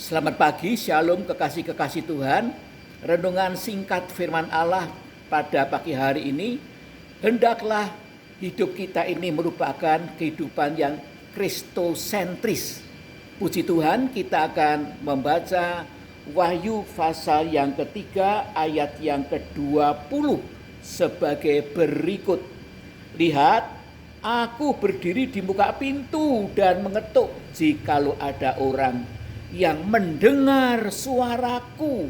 Selamat pagi, shalom kekasih-kekasih Tuhan. Renungan singkat firman Allah pada pagi hari ini. Hendaklah hidup kita ini merupakan kehidupan yang kristosentris. Puji Tuhan, kita akan membaca Wahyu pasal yang ketiga ayat yang ke-20 sebagai berikut. Lihat, aku berdiri di muka pintu dan mengetuk. Jikalau ada orang yang mendengar suaraku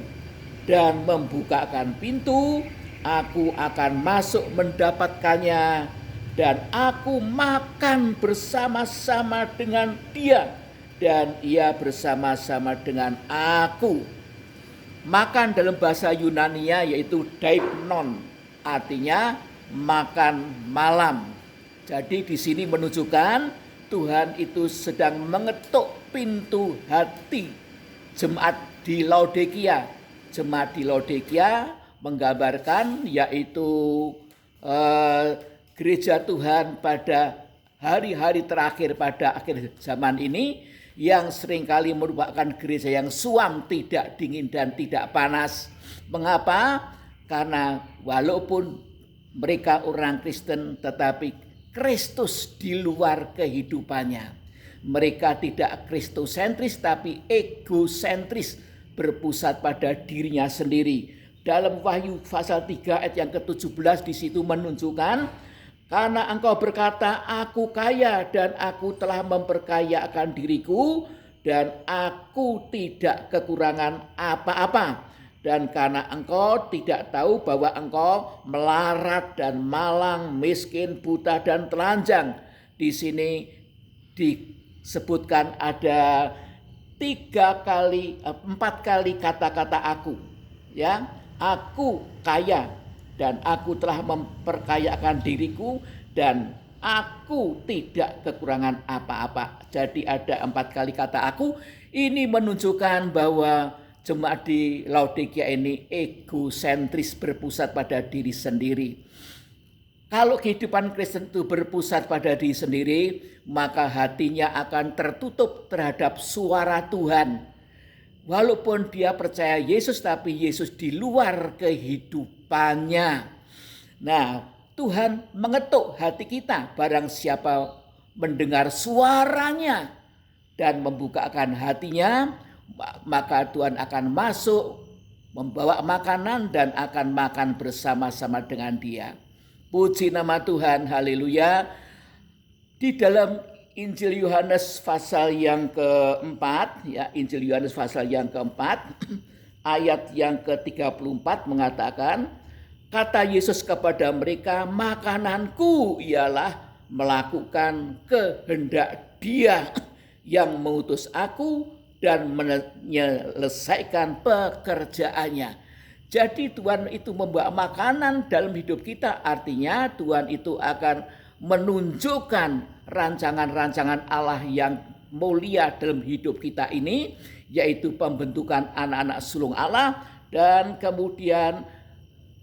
dan membukakan pintu, aku akan masuk mendapatkannya dan aku makan bersama-sama dengan dia dan ia bersama-sama dengan aku. Makan dalam bahasa Yunania yaitu daipnon, artinya makan malam. Jadi di sini menunjukkan Tuhan itu sedang mengetuk pintu hati jemaat di Laodikia. Jemaat di Laodikia menggambarkan yaitu gereja Tuhan pada hari-hari terakhir pada akhir zaman ini, yang seringkali merupakan gereja yang suam, tidak dingin dan tidak panas. Mengapa? Karena walaupun mereka orang Kristen, tetapi Kristus di luar kehidupannya. Mereka tidak kristosentris tapi egosentris, berpusat pada dirinya sendiri. Dalam Wahyu pasal 3 ayat yang ke-17 di situ menunjukkan, karena engkau berkata, aku kaya dan aku telah memperkayakan diriku dan aku tidak kekurangan apa-apa. Dan karena engkau tidak tahu bahwa engkau melarat dan malang, miskin, buta dan telanjang. Di sini disebutkan ada 4 kali kata-kata aku. Ya, aku kaya dan aku telah memperkayakan diriku dan aku tidak kekurangan apa-apa. Jadi ada 4 kali kata aku. Ini menunjukkan bahwa jemaat di Laodikia ini egosentris, berpusat pada diri sendiri. Kalau kehidupan Kristen itu berpusat pada diri sendiri, maka hatinya akan tertutup terhadap suara Tuhan. Walaupun dia percaya Yesus, tapi Yesus di luar kehidupannya. Nah, Tuhan mengetuk hati kita. Barang siapa mendengar suaranya dan membukakan hatinya, maka Tuhan akan masuk, membawa makanan dan akan makan bersama-sama dengan dia. Puji nama Tuhan, haleluya. Di dalam Injil Yohanes pasal yang keempat, ya, Injil Yohanes pasal yang keempat, ayat yang ke-34 mengatakan, kata Yesus kepada mereka, makananku ialah melakukan kehendak Dia yang mengutus aku dan menyelesaikan pekerjaannya. Jadi Tuhan itu membawa makanan dalam hidup kita, artinya Tuhan itu akan menunjukkan rancangan-rancangan Allah yang mulia dalam hidup kita ini, yaitu pembentukan anak-anak sulung Allah, dan kemudian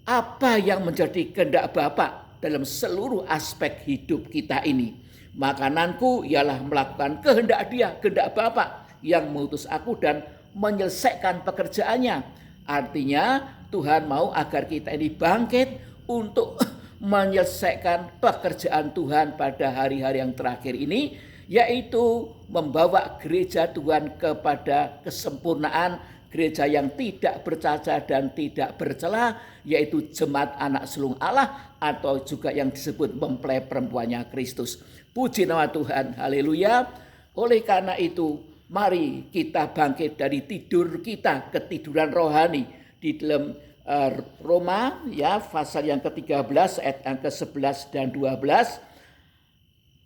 apa yang menjadi kehendak Bapa dalam seluruh aspek hidup kita ini. Makananku ialah melakukan kehendak Dia, kehendak Bapa yang mengutus aku dan menyelesaikan pekerjaannya. Artinya Tuhan mau agar kita ini bangkit untuk menyelesaikan pekerjaan Tuhan pada hari-hari yang terakhir ini, yaitu membawa gereja Tuhan kepada kesempurnaan, gereja yang tidak bercacat dan tidak bercela, yaitu jemaat anak sulung Allah, atau juga yang disebut mempelai perempuannya Kristus. Puji nama Tuhan, haleluya. Oleh karena itu, mari kita bangkit dari tidur kita, ketiduran rohani. Di dalam Roma, ya, pasal yang ke-13 ayat yang ke-11 dan 12.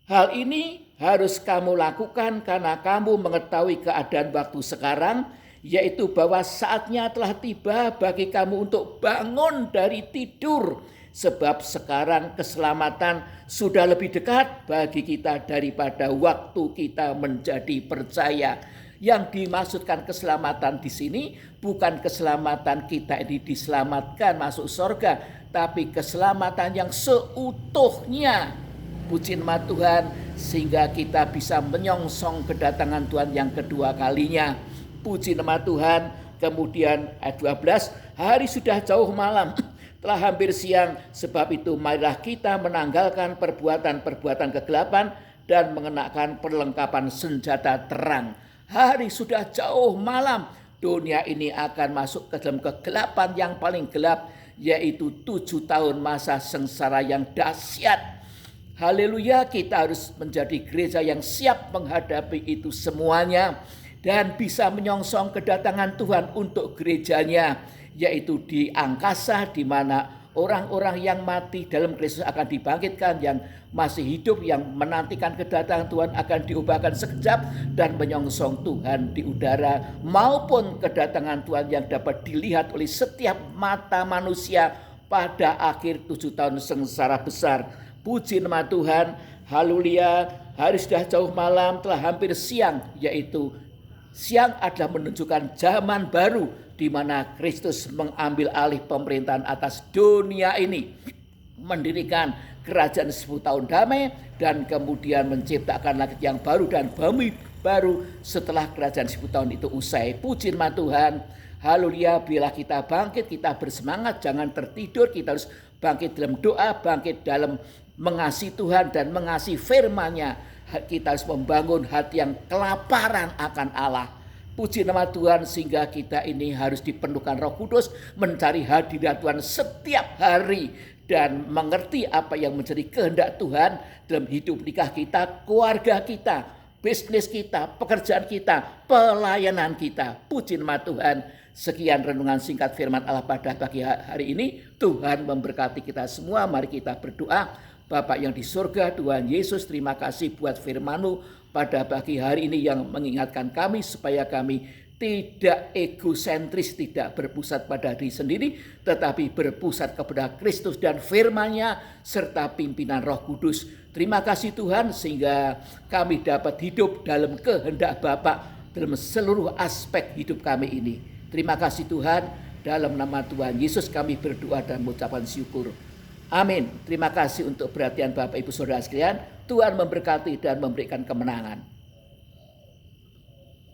Hal ini harus kamu lakukan karena kamu mengetahui keadaan waktu sekarang, yaitu bahwa saatnya telah tiba bagi kamu untuk bangun dari tidur. Sebab sekarang keselamatan sudah lebih dekat bagi kita daripada waktu kita menjadi percaya. Yang dimaksudkan keselamatan di sini bukan keselamatan kita ini diselamatkan masuk surga, tapi keselamatan yang seutuhnya. Puji nama Tuhan, sehingga kita bisa menyongsong kedatangan Tuhan yang kedua kalinya. Puji nama Tuhan. Kemudian ayat 12, hari sudah jauh malam, telah hampir siang, sebab itu marilah kita menanggalkan perbuatan-perbuatan kegelapan dan mengenakan perlengkapan senjata terang. Hari sudah jauh malam, dunia ini akan masuk ke dalam kegelapan yang paling gelap, yaitu 7 tahun masa sengsara yang dahsyat. Haleluya, kita harus menjadi gereja yang siap menghadapi itu semuanya dan bisa menyongsong kedatangan Tuhan untuk gerejanya, yaitu di angkasa, di mana orang-orang yang mati dalam Kristus akan dibangkitkan, yang masih hidup, yang menantikan kedatangan Tuhan akan diubahkan sekejap dan menyongsong Tuhan di udara, maupun kedatangan Tuhan yang dapat dilihat oleh setiap mata manusia pada akhir 7 tahun sengsara besar. Puji nama Tuhan, haleluya. Hari sudah jauh malam, telah hampir siang, yaitu siang adalah menunjukkan zaman baru di mana Kristus mengambil alih pemerintahan atas dunia ini, mendirikan kerajaan 10 tahun damai, dan kemudian menciptakan langit yang baru dan bumi baru setelah kerajaan 10 tahun itu usai. Puji nama Tuhan, haleluya. Bila kita bangkit, kita bersemangat, jangan tertidur. Kita harus bangkit dalam doa, bangkit dalam mengasihi Tuhan dan mengasihi firman-Nya. Kita harus membangun hati yang kelaparan akan Allah. Puji nama Tuhan, sehingga kita ini harus dipenuhkan Roh Kudus, mencari hadirat Tuhan setiap hari dan mengerti apa yang menjadi kehendak Tuhan dalam hidup nikah kita, keluarga kita, bisnis kita, pekerjaan kita, pelayanan kita. Puji nama Tuhan. Sekian renungan singkat firman Allah pada pagi hari ini. Tuhan memberkati kita semua. Mari kita berdoa. Bapak yang di surga, Tuhan Yesus, terima kasih buat firman-Mu pada pagi hari ini yang mengingatkan kami supaya kami tidak egosentris, tidak berpusat pada diri sendiri, tetapi berpusat kepada Kristus dan firman-Nya serta pimpinan Roh Kudus. Terima kasih Tuhan, sehingga kami dapat hidup dalam kehendak Bapa dalam seluruh aspek hidup kami ini. Terima kasih Tuhan, dalam nama Tuhan Yesus kami berdoa dan mengucapkan syukur. Amin. Terima kasih untuk perhatian Bapak Ibu Saudara sekalian. Tuhan memberkati dan memberikan kemenangan.